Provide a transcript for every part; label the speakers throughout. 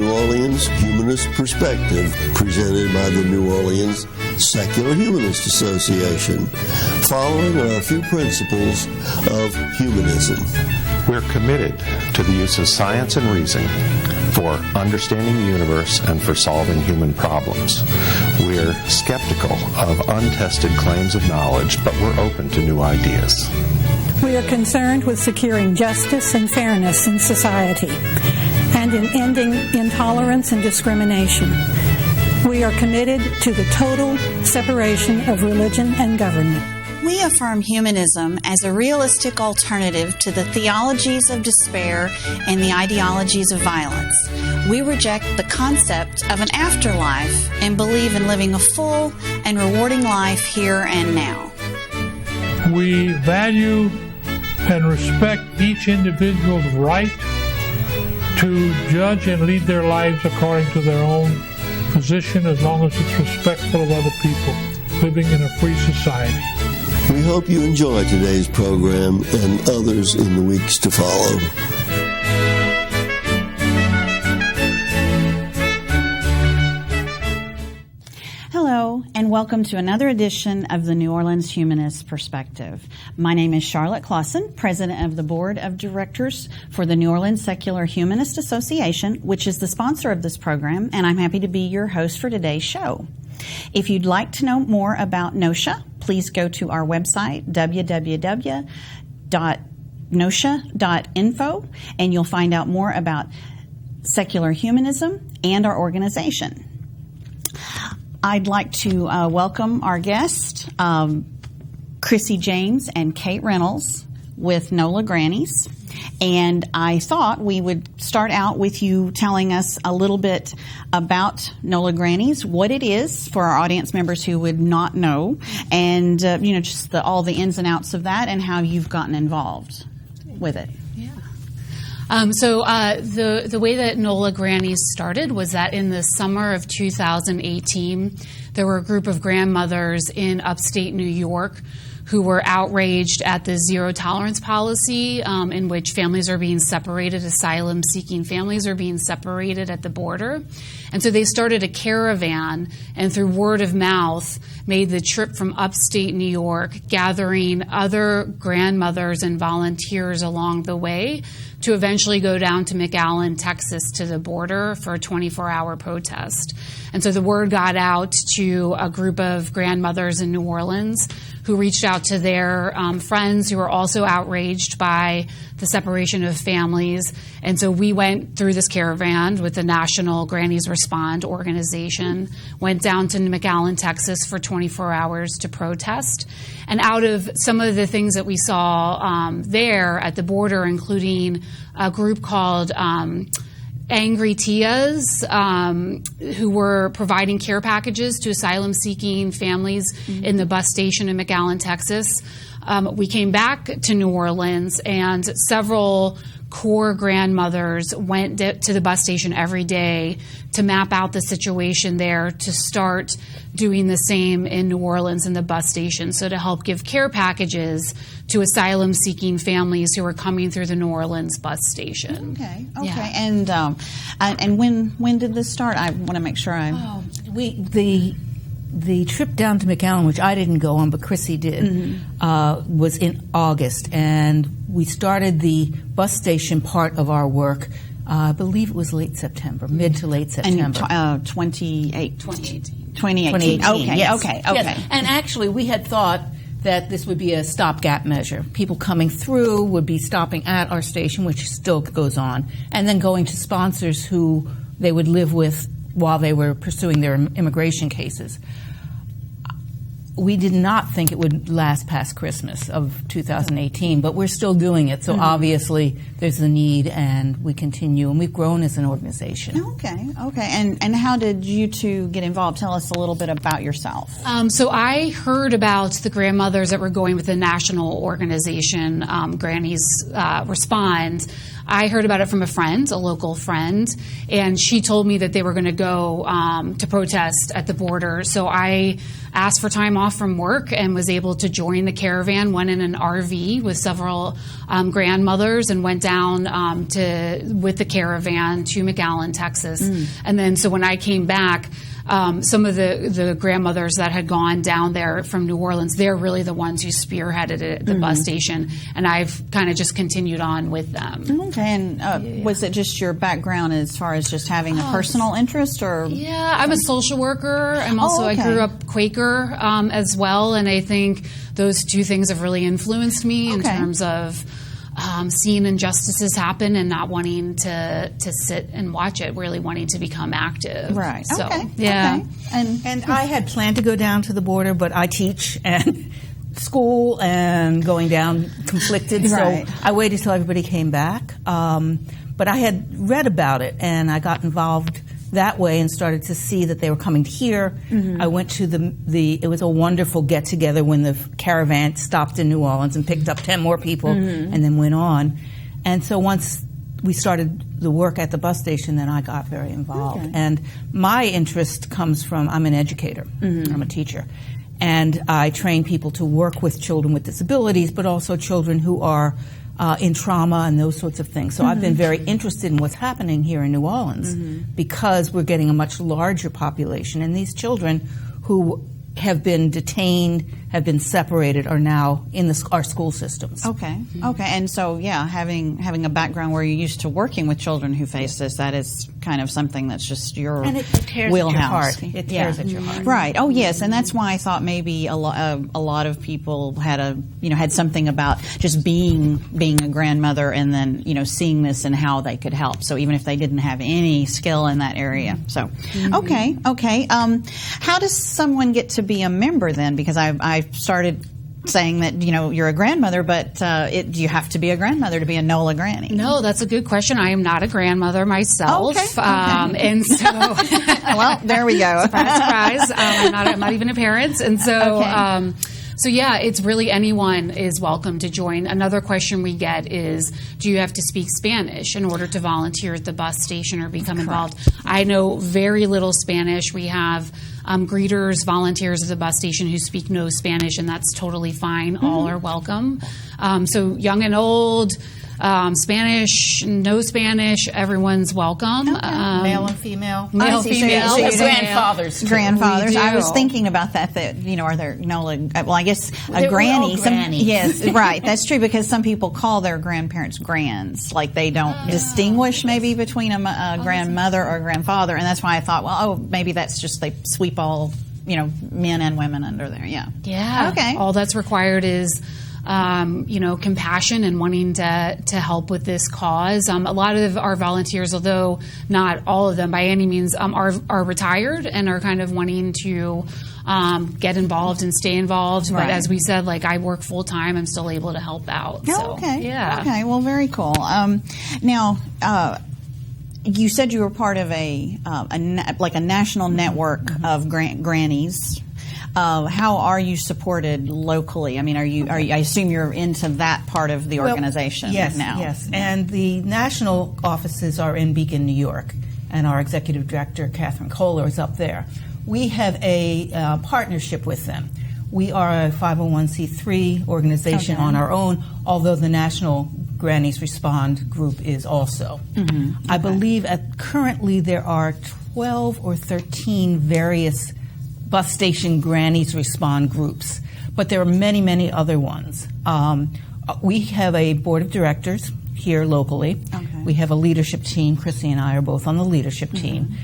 Speaker 1: New Orleans Humanist Perspective, presented by the New Orleans Secular Humanist Association, following our few principles of humanism.
Speaker 2: We're committed to the use of science and reason for understanding the universe and for solving human problems. We're skeptical of untested claims of knowledge, but we're open to new ideas.
Speaker 3: We are concerned with securing justice and fairness in society and in ending intolerance and discrimination. We are committed to the total separation of religion and government.
Speaker 4: We affirm humanism as a realistic alternative to the theologies of despair and the ideologies of violence. We reject the concept of an afterlife and believe in living a full and rewarding life here and now.
Speaker 5: We value and respect each individual's right to judge and lead their lives according to their own position, as long as it's respectful of other people, living in a free society.
Speaker 1: We hope you enjoy today's program and others in the weeks to follow.
Speaker 4: Hello, and welcome to another edition of the New Orleans Humanist Perspective. My name is Charlotte Clausen, President of the Board of Directors for the New Orleans Secular Humanist Association, which is the sponsor of this program, and I'm happy to be your host for today's show. If you'd like to know more about NOSHA, please go to our website, www.nosha.info, and you'll find out more about secular humanism and our organization. I'd like to welcome our guests, Chrissy James and Kate Reynolds with NOLA Grannies. And I thought we would start out with you telling us a little bit about NOLA Grannies, what it is for our audience members who would not know, and just all the ins and outs of that and how you've gotten involved with it.
Speaker 6: The way that NOLA Grannies started was that in the summer of 2018, there were a group of grandmothers in upstate New York who were outraged at the zero tolerance policy in which families are being separated, asylum-seeking families are being separated at the border. And so they started a caravan and through word of mouth made the trip from upstate New York, gathering other grandmothers and volunteers along the way to eventually go down to McAllen, Texas, to the border for a 24-hour protest. And so the word got out to a group of grandmothers in New Orleans who reached out to their friends who were also outraged by the separation of families. And so we went through this caravan with the National Grannies Respond organization, went down to McAllen, Texas for 24 hours to protest. And out of some of the things that we saw there at the border, including a group called Angry Tias, who were providing care packages to asylum-seeking families in the bus station in McAllen, Texas. We came back to New Orleans, and several core grandmothers went to the bus station every day to map out the situation there, to start doing the same in New Orleans in the bus station, so to help give care packages to asylum-seeking families who are coming through the New Orleans bus station.
Speaker 4: Okay.
Speaker 6: Yeah.
Speaker 4: And when did this start? I want to make sure
Speaker 7: The trip down to McAllen, which I didn't go on, but Chrissy did, was in August, and we started the bus station part of our work. I believe it was late September, mid to late September.
Speaker 4: And 2018. Okay.
Speaker 7: Yes.
Speaker 4: Okay.
Speaker 7: Yes. And actually, we had thought that this would be a stopgap measure. People coming through would be stopping at our station, which still goes on, and then going to sponsors who they would live with while they were pursuing their immigration cases. We did not think it would last past Christmas of 2018, but we're still doing it. So obviously there's a need, and we continue, and we've grown as an organization.
Speaker 4: Okay. And how did you two get involved? Tell us a little bit about yourself.
Speaker 6: So I heard about the grandmothers that were going with the national organization, Grannies Respond, I heard about it from a friend, a local friend, and she told me that they were going to go to protest at the border. So I asked for time off from work and was able to join the caravan, went in an RV with several grandmothers and went down with the caravan to McAllen, Texas. And then so when I came back, some of the grandmothers that had gone down there from New Orleans, they're really the ones who spearheaded it at the bus station, and I've kind of just continued on with them.
Speaker 4: Okay, and was it just your background as far as just having a personal interest, or?
Speaker 6: Yeah, I'm a social worker. I'm also I grew up Quaker as well, and I think those two things have really influenced me in terms of seeing injustices happen and not wanting to sit and watch it, really wanting to become active.
Speaker 4: Right.
Speaker 6: So,
Speaker 4: okay.
Speaker 6: yeah.
Speaker 4: Okay.
Speaker 7: And I had planned to go down to the border, but I teach and school and going down conflicted.
Speaker 4: Right.
Speaker 7: So I waited till everybody came back. But I had read about it, and I got involved that way and started to see that they were coming here. I went to it was a wonderful get-together when the caravan stopped in New Orleans and picked up 10 more people and then went on. And so once we started the work at the bus station, then I got very involved. And my interest comes from, I'm an educator. I'm a teacher. And I train people to work with children with disabilities, but also children who are in trauma and those sorts of things. So I've been very interested in what's happening here in New Orleans because we're getting a much larger population. And these children who have been detained, have been separated, are now in our school systems.
Speaker 4: Okay. And so, yeah, having a background where you're used to working with children who face this, that is kind of something that's just your
Speaker 7: and it tears
Speaker 4: wheelhouse.
Speaker 7: At your heart. It tears at your heart.
Speaker 4: Right. Oh, yes. And that's why I thought maybe a lot of people had something about just being a grandmother and then, seeing this and how they could help. So even if they didn't have any skill in that area. So, okay. How does someone get to be a member then? Because I started saying that you're a grandmother, but do you have to be a grandmother to be a NOLA granny?
Speaker 6: No, that's a good question. I am not a grandmother myself, and so
Speaker 4: well, there we go.
Speaker 6: surprise. I'm not even a parent, and so. So yeah, it's really anyone is welcome to join. Another question we get is, do you have to speak Spanish in order to volunteer at the bus station or become involved? I know very little Spanish. We have greeters, volunteers at the bus station who speak no Spanish, and that's totally fine. All are welcome. So young and old, Spanish, no Spanish, everyone's welcome.
Speaker 7: Male and female.
Speaker 6: Male, female.
Speaker 7: So grandfathers.
Speaker 4: Grandfathers. I was thinking about that, are there NOLA, well, I guess a granny. Yes, right. That's true, because some people call their grandparents grands. Like they don't distinguish maybe between a grandmother or a grandfather. And that's why I thought, maybe that's just they sweep all, men and women under there. Yeah.
Speaker 6: Yeah.
Speaker 4: Okay.
Speaker 6: All that's required is compassion and wanting to help with this cause. A lot of our volunteers, although not all of them by any means, are retired and are kind of wanting to get involved and stay involved. Right. But as we said, I work full time, I'm still able to help out. So, yeah.
Speaker 4: Okay. Well, very cool. Now, you said you were part of a national network of grannies. How are you supported locally? I mean, I assume you're into that part of the organization now.
Speaker 7: Yes. And the national offices are in Beacon, New York, and our executive director, Catherine Kohler, is up there. We have a partnership with them. We are a 501c3 organization on our own, although the National Grannies Respond group is also. I believe currently there are 12 or 13 various bus station Grannies Respond groups, but there are many, many other ones. We have a board of directors here locally. We have a leadership team. Chrissy and I are both on the leadership team.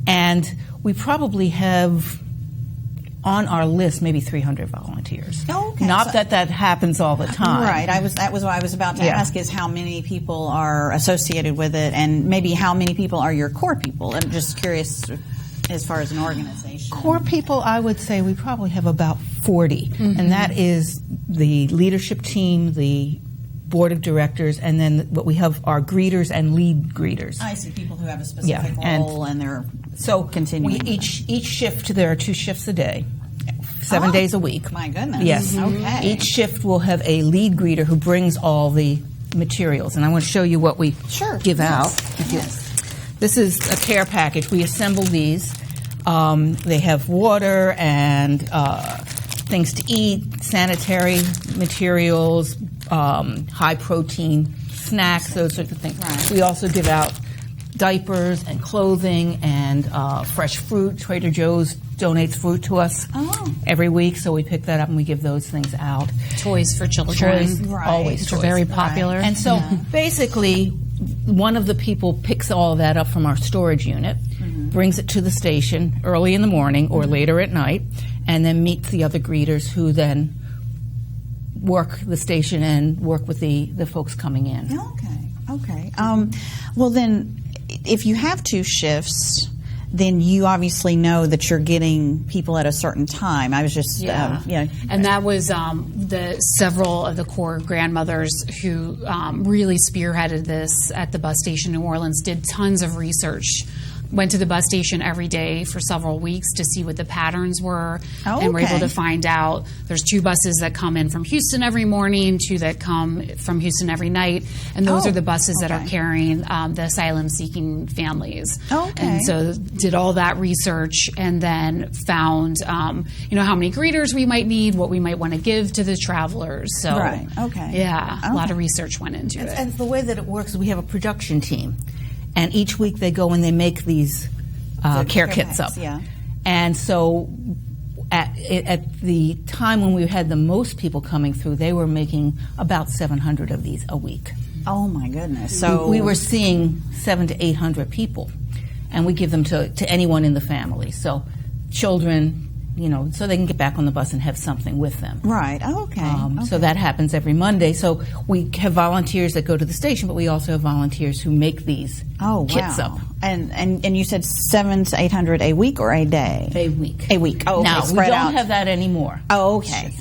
Speaker 7: And we probably have on our list maybe 300 volunteers. Not that happens all the time.
Speaker 4: Right. That was what I was about to ask, is how many people are associated with it, and maybe how many people are your core people. I'm just curious as far as an organization.
Speaker 7: Core people, I would say we probably have about 40. And that is the leadership team, the board of directors, and then what we have are greeters and lead greeters.
Speaker 4: I see, people who have a specific role and they're continuing.
Speaker 7: Each shift, there are 2 shifts a day, 7 days a week.
Speaker 4: My goodness.
Speaker 7: Yes.
Speaker 4: Okay.
Speaker 7: Each shift will have a lead greeter who brings all the materials, and I want to show you what we give out. This is a care package. We assemble these. They have water and things to eat, sanitary materials, high-protein snacks, those sorts of things. Right. We also give out diapers and clothing and fresh fruit. Trader Joe's donates fruit to us every week, so we pick that up and we give those things out.
Speaker 6: Toys for children.
Speaker 7: Always
Speaker 6: which are very popular.
Speaker 7: And so basically, one of the people picks all that up from our storage unit, brings it to the station early in the morning or later at night, and then meets the other greeters who then work the station and work with the folks coming in.
Speaker 4: Okay. Well, then, if you have 2 shifts, then you obviously know that you're getting people at a certain time. I was just,
Speaker 6: And that was several of the core grandmothers who really spearheaded this at the bus station in New Orleans, did tons of research, went to the bus station every day for several weeks to see what the patterns were, and were able to find out there's 2 buses that come in from Houston every morning, 2 that come from Houston every night, and those are the buses that are carrying the asylum-seeking families. And so did all that research and then found, how many greeters we might need, what we might want to give to the travelers. So, a lot of research went into it.
Speaker 7: And the way that it works is we have a production team. And each week they go and they make these care kits up. And so at the time when we had the most people coming through, they were making about 700 of these a week.
Speaker 4: Oh, my goodness. So
Speaker 7: we were seeing 700 to 800 people. And we give them to anyone in the family. So children, so they can get back on the bus and have something with them.
Speaker 4: Right.
Speaker 7: So that happens every Monday. So we have volunteers that go to the station, but we also have volunteers who make these kits up.
Speaker 4: And you said 700 to 800 a week or a day?
Speaker 7: A week.
Speaker 4: A week. Oh, okay.
Speaker 7: Now, we don't have that anymore.
Speaker 4: Oh, okay.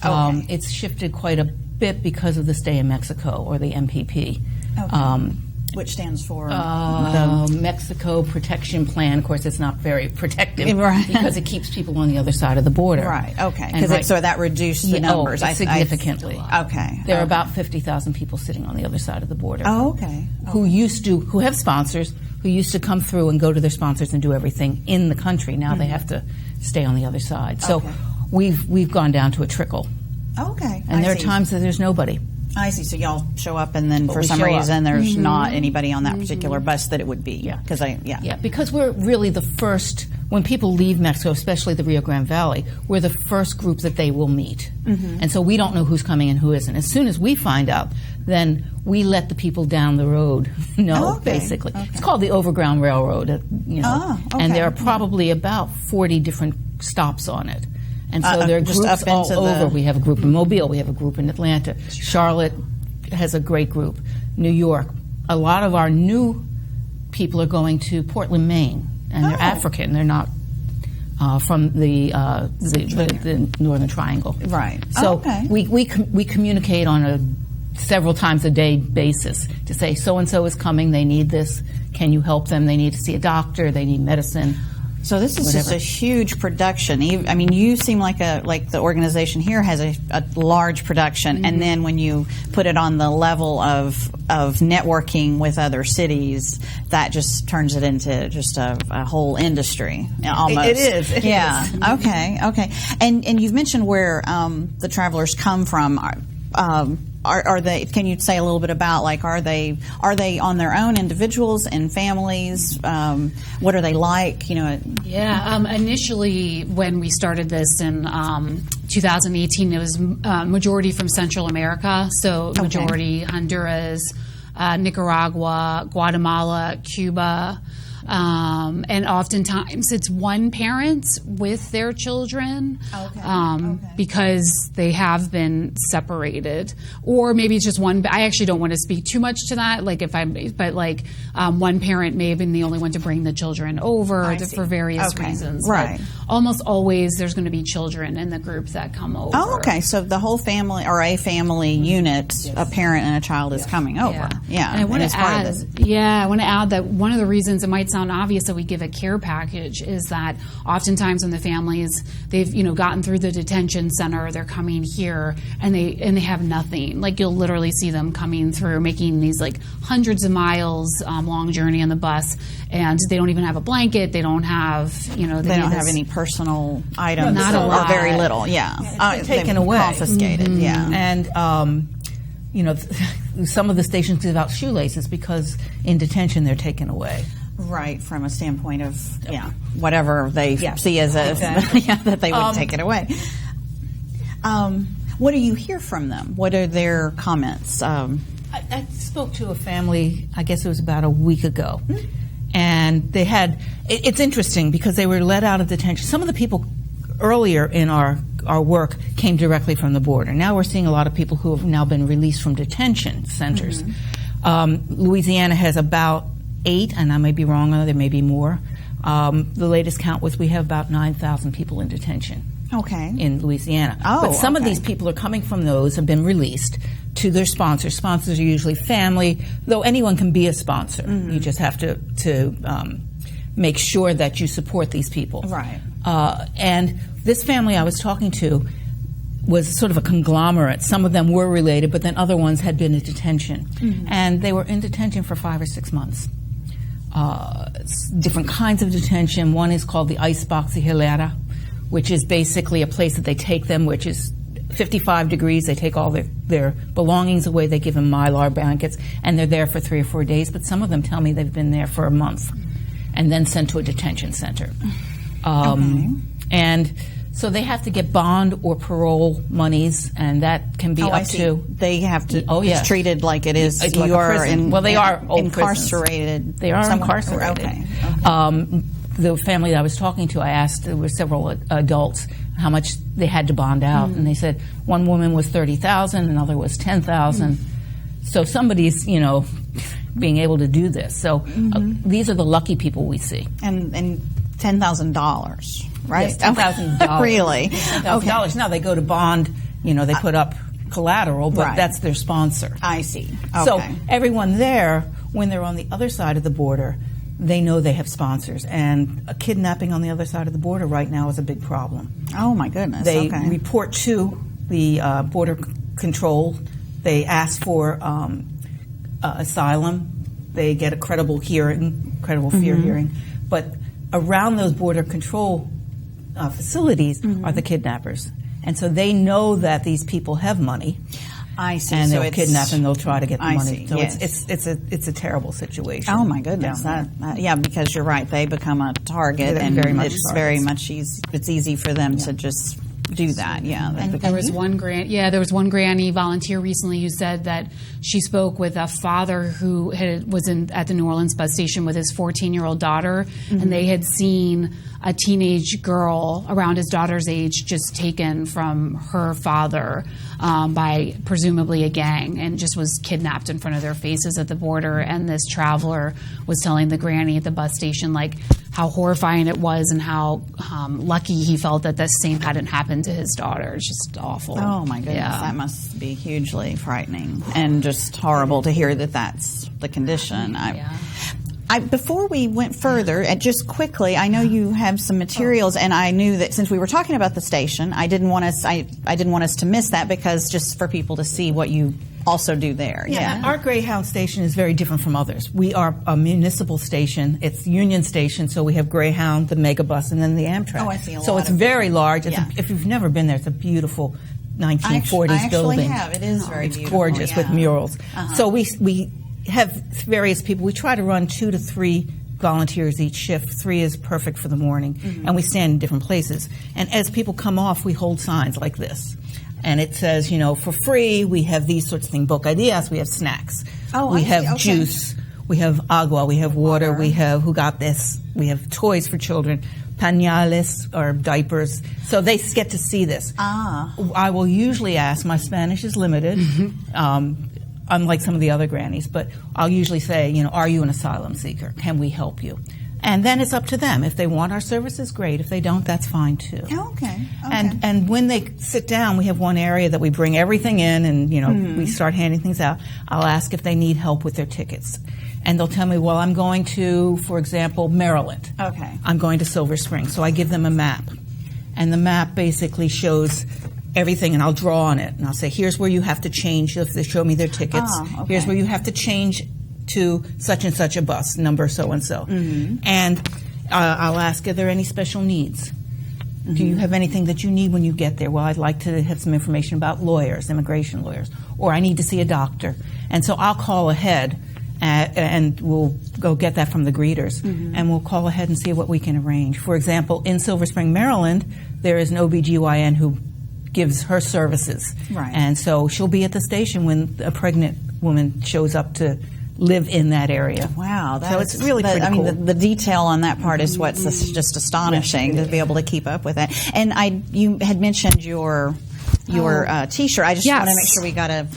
Speaker 7: It's shifted quite a bit because of the stay in Mexico, or the MPP.
Speaker 4: Which stands for?
Speaker 7: The Mexico Protection Plan. Of course, it's not very protective because it keeps people on the other side of the border.
Speaker 4: Right, okay. So that reduced the numbers
Speaker 7: significantly. There are about 50,000 people sitting on the other side of the border. Who have sponsors, who used to come through and go to their sponsors and do everything in the country. Now they have to stay on the other side. So we've gone down to a trickle. And there are times that there's nobody.
Speaker 4: I see. So y'all show up, and then for some reason there's not anybody on that particular bus that it would be.
Speaker 7: Because we're really the first. When people leave Mexico, especially the Rio Grande Valley, we're the first group that they will meet, and so we don't know who's coming and who isn't. As soon as we find out, then we let the people down the road know. Basically, it's called the Overground Railroad. And there are probably about 40 different stops on it. And so there are groups all over. We have a group in Mobile. We have a group in Atlanta. Charlotte has a great group. New York. A lot of our new people are going to Portland, Maine, and they're African. They're not from the Northern Triangle.
Speaker 4: Right.
Speaker 7: So we communicate on a several times a day basis to say so and so is coming. They need this. Can you help them? They need to see a doctor. They need medicine.
Speaker 4: So this is just a huge production. I mean, you seem like the organization here has a large production, and then when you put it on the level of networking with other cities, that just turns it into just a whole industry almost.
Speaker 7: It is.
Speaker 4: Okay. And you've mentioned where the travelers come from. Are they? Can you say a little bit about are they on their own, individuals and families? What are they like?
Speaker 6: Initially, when we started this in 2018, it was majority from Central America, so majority Honduras, Nicaragua, Guatemala, Cuba. And oftentimes it's one parent with their children because they have been separated, or maybe it's just one. I actually don't want to speak too much to that. One parent may have been the only one to bring the children over for various reasons.
Speaker 4: Right.
Speaker 6: But almost always there's going to be children in the group that come over.
Speaker 4: Oh, okay. So the whole family or a family unit, a parent and a child is coming over.
Speaker 6: And I want to add. I want to add that one of the reasons it might sound obvious that we give a care package is that oftentimes when the families, they've, gotten through the detention center, they're coming here and they have nothing. Like, you'll literally see them coming through, making these like hundreds of miles long journey on the bus, and they don't even have a blanket. They don't have, they don't
Speaker 4: have any personal items.
Speaker 6: Not a lot.
Speaker 4: Very little. Yeah.
Speaker 7: It's taken away.
Speaker 4: Confiscated. Mm-hmm. Yeah.
Speaker 7: And, some of the stations give out shoelaces because in detention they're taken away.
Speaker 4: Right, from a standpoint of, whatever they see as that they would take it away. What do you hear from them? What are their comments?
Speaker 7: I spoke to a family, I guess it was about a week ago, and they had, it's interesting because they were let out of detention. Some of the people earlier in our work came directly from the border. Now we're seeing a lot of people who have now been released from detention centers. Louisiana has about 8, and I may be wrong, there may be more. The latest count was we have about 9,000 people in detention.
Speaker 4: Okay.
Speaker 7: In Louisiana.
Speaker 4: Oh,
Speaker 7: but some of these people are coming from those, have been released to their sponsors. Sponsors are usually family, though anyone can be a sponsor. You just have to make sure that you support these people.
Speaker 4: Right.
Speaker 7: And this family I was talking to was sort of a conglomerate. Some of them were related, but then other ones had been in detention. And they were in detention for 5 or 6 months. Different kinds of detention. One is called the Icebox Hilera, which is basically a place that they take them, which is 55 degrees. They take all their belongings away. They give them Mylar blankets, and they're there for 3 or 4 days. But some of them tell me they've been there for a month and then sent to a detention center. And so they have to get bond or parole monies, and that can be up to.
Speaker 4: They have to.
Speaker 7: It's
Speaker 4: treated like it is.
Speaker 7: It's like
Speaker 4: you are
Speaker 7: they are
Speaker 4: incarcerated.
Speaker 7: Prisons. They are incarcerated.
Speaker 4: Okay.
Speaker 7: The family that I was talking to, I asked, there were several adults how much they had to bond out, and they said one woman was $30,000, another was $10,000. So somebody's, being able to do this. So these are the lucky people we see.
Speaker 4: And $10,000. Right?
Speaker 7: Yes, $10,000.
Speaker 4: Really?
Speaker 7: $10,000. Now they go to bond, they put up collateral, but that's their sponsor.
Speaker 4: I see. Okay.
Speaker 7: So everyone there, when they're on the other side of the border, they know they have sponsors. And a kidnapping on the other side of the border right now is a big problem.
Speaker 4: Oh, my goodness.
Speaker 7: They report to the border control. They ask for asylum. They get a credible fear hearing. But around those border control facilities are the kidnappers. And so they know that these people have money.
Speaker 4: I see.
Speaker 7: And they'll kidnap and they'll try to get the money.
Speaker 4: See.
Speaker 7: So
Speaker 4: yes.
Speaker 7: it's a terrible situation.
Speaker 4: Oh my goodness! Because you're right. They become a target, and it's easy for them to just do that. Yeah.
Speaker 6: And there was one granny volunteer recently who said that she spoke with a father who was at the New Orleans bus station with his 14-year-old daughter, and they had seen a teenage girl around his daughter's age just taken from her father by presumably a gang, and just was kidnapped in front of their faces at the border. And this traveler was telling the granny at the bus station how horrifying it was and how lucky he felt that the same hadn't happened to his daughter. It's just awful.
Speaker 4: Oh my goodness, that must be hugely frightening and just horrible to hear that that's the condition. Before we went further, just quickly, I know you have some materials, and I knew that since we were talking about the station, I didn't want us to miss that, because just for people to see what you also do there. Yeah.
Speaker 7: Our Greyhound station is very different from others. We are a municipal station. It's Union Station, so we have Greyhound, the Megabus, and then the Amtrak.
Speaker 4: Oh, I see.
Speaker 7: So it's very large. If you've never been there, it's a beautiful 1940s building.
Speaker 4: I actually have. It is very beautiful.
Speaker 7: It's gorgeous with murals. So we have various people. We try to run 2 to 3 volunteers each shift. 3 is perfect for the morning. And we stand in different places. And as people come off, we hold signs like this. And it says, for free, we have these sorts of things. Bocadillas, we have snacks. We have juice. We have agua. We have water. We have juguetes. We have toys for children. Pañales, or diapers. So they get to see this. I will usually ask, my Spanish is limited, unlike some of the other grannies, but I'll usually say, are you an asylum seeker? Can we help you? And then it's up to them. If they want our services, great. If they don't, that's fine too.
Speaker 4: Okay.
Speaker 7: And when they sit down, we have one area that we bring everything in, and we start handing things out. I'll ask if they need help with their tickets. and they'll tell me, well, I'm going to, for example, Maryland.
Speaker 4: Okay.
Speaker 7: I'm going to Silver Spring. So I give them a map. And the map basically shows everything, and I'll draw on it. And I'll say, here's where you have to change if they show me their tickets.
Speaker 4: Oh, okay.
Speaker 7: Here's where you have to change to such and such a bus, number so-and-so. And I'll ask, are there any special needs? Do you have anything that you need when you get there? Well, I'd like to have some information about lawyers, immigration lawyers, or I need to see a doctor. And so I'll call ahead, and we'll go get that from the greeters, and we'll call ahead and see what we can arrange. For example, in Silver Spring, Maryland, there is an OBGYN who gives her services.
Speaker 4: Right.
Speaker 7: And so she'll be at the station when a pregnant woman shows up to live in that area.
Speaker 4: Wow,
Speaker 7: so it's really pretty
Speaker 4: I
Speaker 7: cool.
Speaker 4: mean, the detail on that part is what's just astonishing to be able to keep up with that. And you had mentioned your T-shirt. I just want to make sure we got a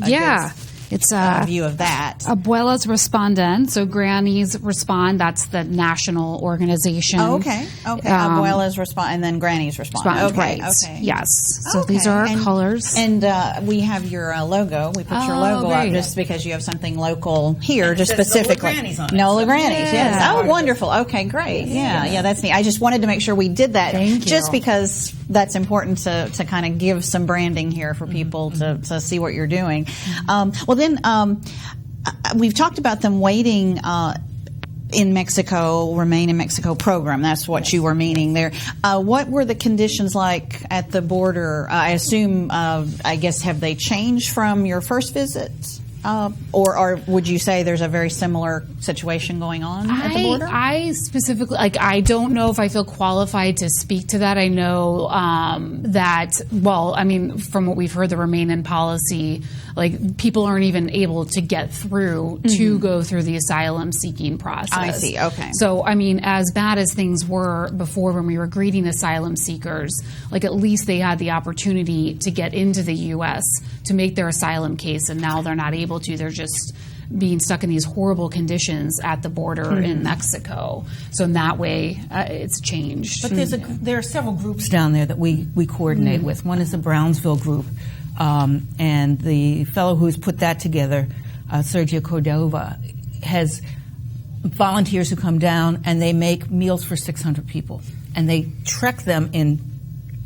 Speaker 6: It's
Speaker 4: view of that.
Speaker 6: Abuelas Responden, so Grannies Respond. That's the national organization.
Speaker 4: Oh, okay. Abuelas Respond, and then Grannies Respond. Okay.
Speaker 6: Right. Yes. So these are our colors.
Speaker 4: And we have your logo. We put your logo up just because you have something local here, just specifically.
Speaker 7: NOLA Grannies on it.
Speaker 4: NOLA Grannies, yes.
Speaker 6: Yeah.
Speaker 4: Oh, wonderful. Okay, great. Yeah, that's neat. I just wanted to make sure we did that.
Speaker 6: Thank you.
Speaker 4: Just because that's important to kind of give some branding here for people to see what you're doing. Well, then we've talked about them waiting in Mexico, Remain in Mexico program. That's what you were meaning there. What were the conditions like at the border? I assume, I guess, have they changed from your first visit? Or would you say there's a very similar situation going on at the border?
Speaker 6: I specifically, I don't know if I feel qualified to speak to that. I know that, from what we've heard, the Remain in policy, people aren't even able to get through to go through the asylum seeking process.
Speaker 4: I see, okay.
Speaker 6: So, as bad as things were before when we were greeting asylum seekers, at least they had the opportunity to get into the U.S. to make their asylum case, and now they're not able to. They're just being stuck in these horrible conditions at the border in Mexico. So in that way, it's changed.
Speaker 7: But there are several groups down there that we coordinate with. One is the Brownsville group, and the fellow who's put that together, Sergio Cordova, has volunteers who come down and they make meals for 600 people. And they trek them in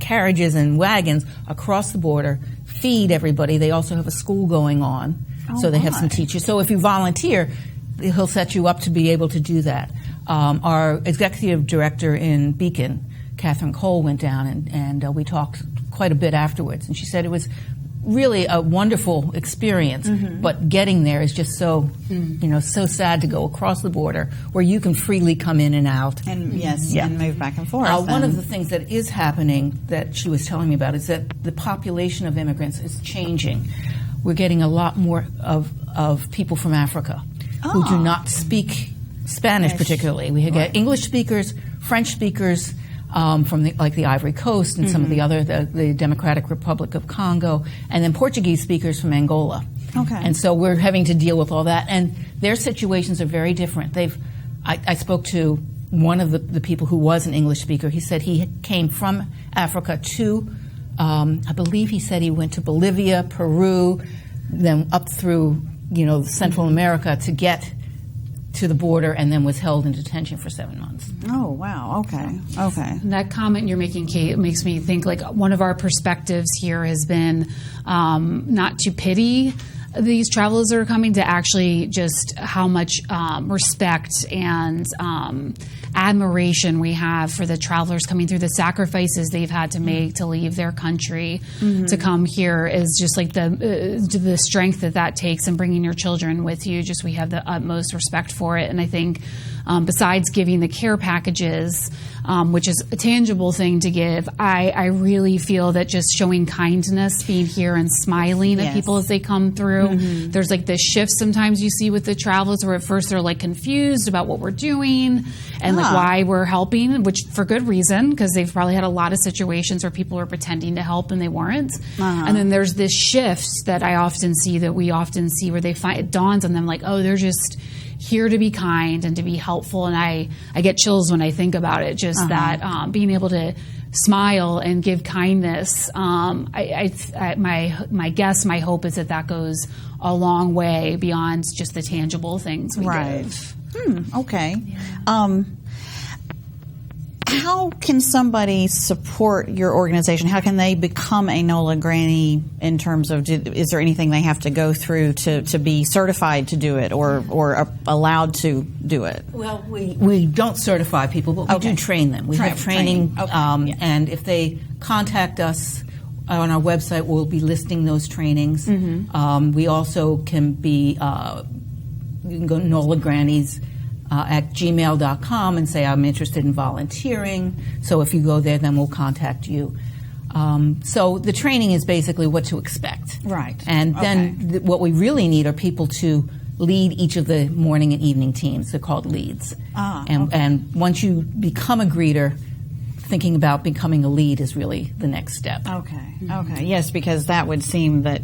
Speaker 7: carriages and wagons across the border, feed everybody. They also have a school going on. So they have some teachers. So if you volunteer, he'll set you up to be able to do that. Our executive director in Beacon, Catherine Cole, went down and we talked quite a bit afterwards. And she said it was really a wonderful experience, but getting there is just so, so sad to go across the border where you can freely come in and out.
Speaker 4: And and move back and forth.
Speaker 7: One of the things that is happening that she was telling me about is that the population of immigrants is changing. We're getting a lot more of people from Africa who do not speak Spanish particularly. We get English speakers, French speakers from the Ivory Coast and some of the other, the Democratic Republic of Congo, and then Portuguese speakers from Angola.
Speaker 4: Okay.
Speaker 7: And so we're having to deal with all that, and their situations are very different. I spoke to one of the people who was an English speaker. He said he came from Africa to I believe he said he went to Bolivia, Peru, then up through, Central America to get to the border, and then was held in detention for 7 months.
Speaker 4: Oh, wow. Okay.
Speaker 6: And that comment you're making, Kate, makes me think one of our perspectives here has been not to pity these travelers that are coming, to actually just how much respect and admiration we have for the travelers coming through, the sacrifices they've had to make to leave their country to come here, is just the strength that takes, and bringing your children with you. Just, we have the utmost respect for it. And I think besides giving the care packages, which is a tangible thing to give, I really feel that just showing kindness, being here and smiling at people as they come through. There's this shift sometimes you see with the travelers where at first they're confused about what we're doing and why we're helping, which for good reason, because they've probably had a lot of situations where people are pretending to help and they weren't. And then there's this shift that we often see where they find, it dawns on them they're just here to be kind and to be helpful. And I get chills when I think about it, just that being able to smile and give kindness. My guess, my hope is that goes a long way beyond just the tangible things we give.
Speaker 4: Okay. Yeah. How can somebody support your organization? How can they become a NOLA Granny in terms of, is there anything they have to go through to be certified to do it or allowed to do it?
Speaker 7: Well, we don't certify people, but we do train them. We have training, and if they contact us on our website, we'll be listing those trainings. We also can be, you can go to NOLA Grannies at gmail.com and say, I'm interested in volunteering. So if you go there, then we'll contact you. So the training is basically what to expect.
Speaker 4: Right.
Speaker 7: And then what we really need are people to lead each of the morning and evening teams. They're called leads. And once you become a greeter, thinking about becoming a lead is really the next step.
Speaker 4: Okay. Yes, because that would seem that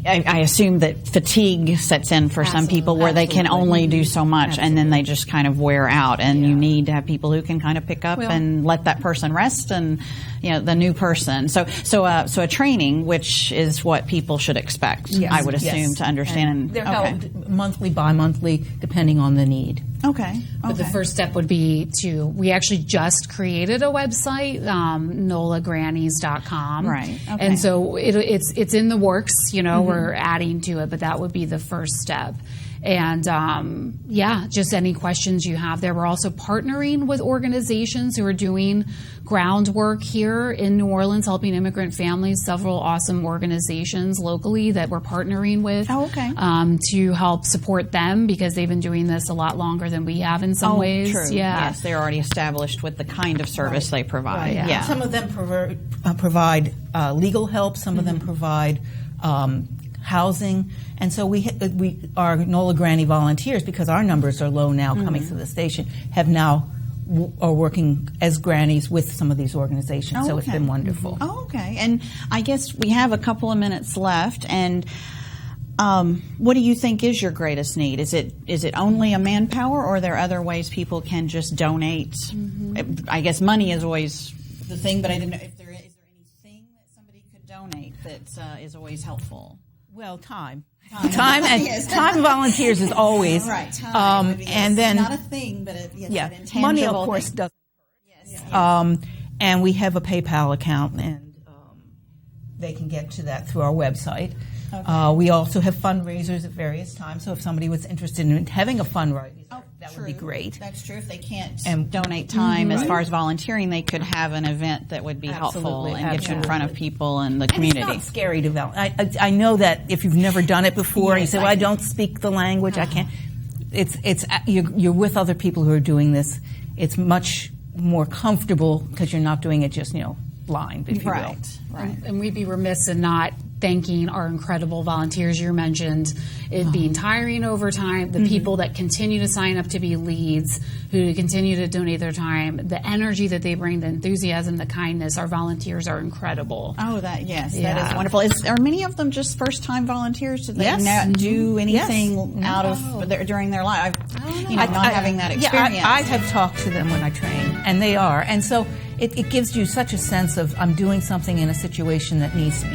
Speaker 4: I assume that fatigue sets in for some people where they can only do so much and then they just kind of wear out, and you need to have people who can kind of pick up and let that person rest, and the new person. So a training, which is what people should expect, I would assume, to understand.
Speaker 7: And they're held monthly, bi-monthly, depending on the need.
Speaker 4: Okay.
Speaker 6: But the first step would be we actually just created a website, NOLAGrannies.com.
Speaker 4: Right. Okay.
Speaker 6: And so it's in the works, we're adding to it, but that would be the first step. And just any questions you have there. We're also partnering with organizations who are doing groundwork here in New Orleans, helping immigrant families, several awesome organizations locally that we're partnering with to help support them, because they've been doing this a lot longer than we have in some ways.
Speaker 4: True.
Speaker 6: Yeah.
Speaker 4: Yes, they're already established with the kind of service they provide.
Speaker 7: Right. Yeah. Some of them provide legal help. Some of them provide housing, and so we are NOLA Granny volunteers, because our numbers are low now coming through the station, are working as grannies with some of these organizations. So it's been wonderful.
Speaker 4: And I guess we have a couple of minutes left, and what do you think is your greatest need? Is it only a manpower, or are there other ways people can just donate? I guess money is always the thing, but I didn't know if there is anything that somebody could donate that is always helpful.
Speaker 7: Well, time and volunteers is always
Speaker 4: right. Time,
Speaker 7: and then
Speaker 4: not a thing, but
Speaker 7: money, of course, doesn't hurt. Yes. And we have a PayPal account, and they can get to that through our website. We also have fundraisers at various times. So if somebody was interested in having a fundraiser, that would be great.
Speaker 4: That's true. If they can't donate time as far as volunteering, they could have an event that would be helpful and get you in front of people in the community.
Speaker 7: It's not scary to volunteer. I know that if you've never done it before, you say, "Well, I don't speak the language. I can't." You're with other people who are doing this. It's much more comfortable because you're not doing it just blind, if you will.
Speaker 6: Right. And we'd be remiss in not thanking our incredible volunteers. You mentioned it being tiring over time, the people that continue to sign up to be leads, who continue to donate their time, the energy that they bring, the enthusiasm, the kindness. Our volunteers are incredible.
Speaker 4: that is wonderful. Are many of them just first-time volunteers? Do they not do anything out of during their life? Not having that experience.
Speaker 7: I have talked to them when I train, and they are. And so it gives you such a sense of, I'm doing something in a situation that needs to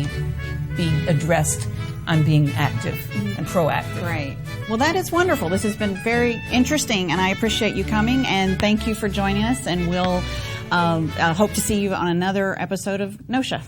Speaker 7: be addressed. I'm being active and proactive.
Speaker 4: Right. Well, that is wonderful. This has been very interesting, and I appreciate you coming, and thank you for joining us, and we'll hope to see you on another episode of NOSHA.